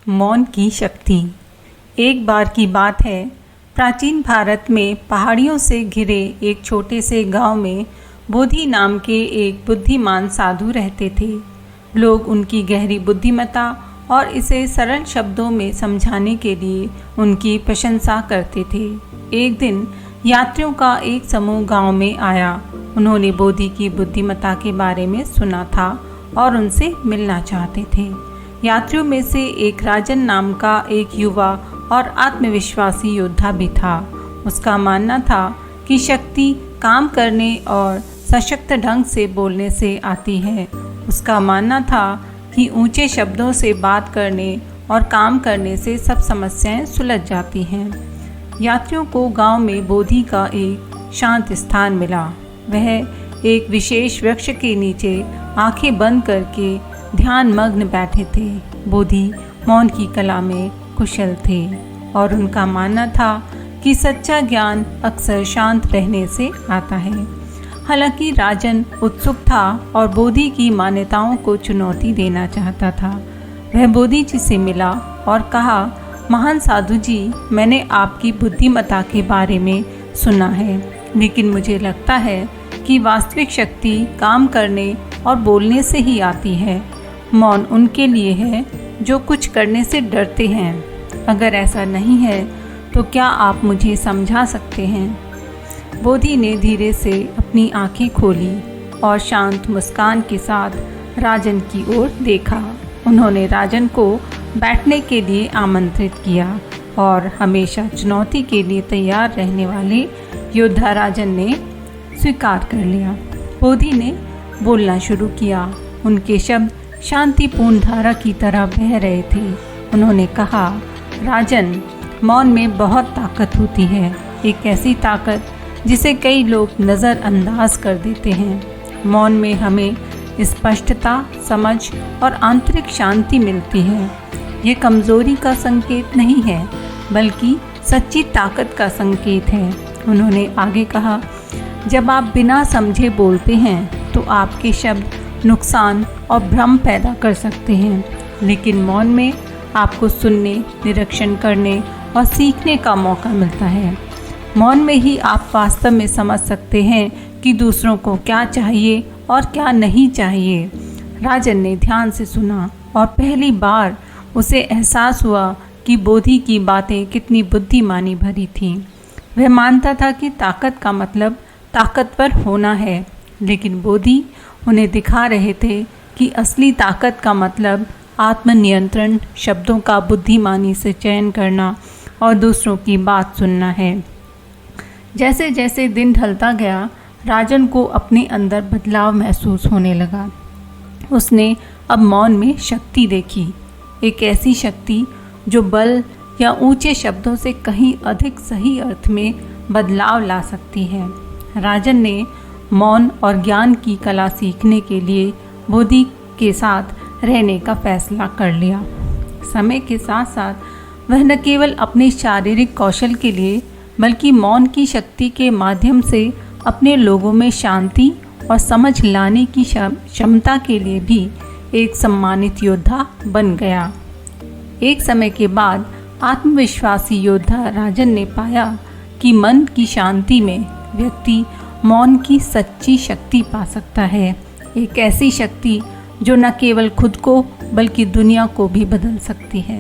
मौन की शक्ति। एक बार की बात है, प्राचीन भारत में पहाड़ियों से घिरे एक छोटे से गांव में बोधि नाम के एक बुद्धिमान साधु रहते थे। लोग उनकी गहरी बुद्धिमत्ता और इसे सरल शब्दों में समझाने के लिए उनकी प्रशंसा करते थे। एक दिन यात्रियों का एक समूह गांव में आया। उन्होंने बोधि की बुद्धिमत्ता के बारे में सुना था और उनसे मिलना चाहते थे। यात्रियों में से एक राजन नाम का एक युवा और आत्मविश्वासी योद्धा भी था। उसका मानना था कि शक्ति काम करने और सशक्त ढंग से बोलने से आती है। उसका मानना था कि ऊंचे शब्दों से बात करने और काम करने से सब समस्याएं सुलझ जाती हैं। यात्रियों को गांव में बोधि का एक शांत स्थान मिला। वह एक विशेष वृक्ष के नीचे आंखें बंद करके ध्यान मग्न बैठे थे। बोधि मौन की कला में कुशल थे और उनका मानना था कि सच्चा ज्ञान अक्सर शांत रहने से आता है। हालांकि राजन उत्सुक था और बोधि की मान्यताओं को चुनौती देना चाहता था। वह बोधि जी से मिला और कहा, महान साधु जी, मैंने आपकी बुद्धिमत्ता के बारे में सुना है, लेकिन मुझे लगता है कि वास्तविक शक्ति काम करने और बोलने से ही आती है। मौन उनके लिए है जो कुछ करने से डरते हैं। अगर ऐसा नहीं है तो क्या आप मुझे समझा सकते हैं? बोधि ने धीरे से अपनी आंखें खोली और शांत मुस्कान के साथ राजन की ओर देखा। उन्होंने राजन को बैठने के लिए आमंत्रित किया और हमेशा चुनौती के लिए तैयार रहने वाले योद्धा राजन ने स्वीकार कर लिया। बोधि ने बोलना शुरू किया। उनके शब्द शांतिपूर्ण धारा की तरह बह रहे थे। उन्होंने कहा, राजन, मौन में बहुत ताकत होती है, एक ऐसी ताकत जिसे कई लोग नज़रअंदाज कर देते हैं। मौन में हमें स्पष्टता, समझ और आंतरिक शांति मिलती है। ये कमज़ोरी का संकेत नहीं है, बल्कि सच्ची ताकत का संकेत है। उन्होंने आगे कहा, जब आप बिना समझे बोलते हैं तो आपके शब्द नुकसान और भ्रम पैदा कर सकते हैं, लेकिन मौन में आपको सुनने, निरीक्षण करने और सीखने का मौका मिलता है। मौन में ही आप वास्तव में समझ सकते हैं कि दूसरों को क्या चाहिए और क्या नहीं चाहिए। राजन ने ध्यान से सुना और पहली बार उसे एहसास हुआ कि बोधि की बातें कितनी बुद्धिमानी भरी थीं। वह मानता था कि ताकत का मतलब ताकतवर होना है, लेकिन बोधि उन्हें दिखा रहे थे कि असली ताकत का मतलब आत्मनियंत्रण, शब्दों का बुद्धिमानी से चयन करना और दूसरों की बात सुनना है। जैसे जैसे दिन ढलता गया, राजन को अपने अंदर बदलाव महसूस होने लगा। उसने अब मौन में शक्ति देखी, एक ऐसी शक्ति जो बल या ऊंचे शब्दों से कहीं अधिक सही अर्थ में बदलाव ला सकती है। राजन ने मौन और ज्ञान की कला सीखने के लिए बोधि के साथ रहने का फैसला कर लिया। समय के साथ साथ वह न केवल अपने शारीरिक कौशल के लिए, बल्कि मौन की शक्ति के माध्यम से अपने लोगों में शांति और समझ लाने की क्षमता के लिए भी एक सम्मानित योद्धा बन गया। एक समय के बाद आत्मविश्वासी योद्धा राजन ने पाया कि मन की शांति में व्यक्ति मौन की सच्ची शक्ति पा सकता है, एक ऐसी शक्ति जो न केवल खुद को बल्कि दुनिया को भी बदल सकती है।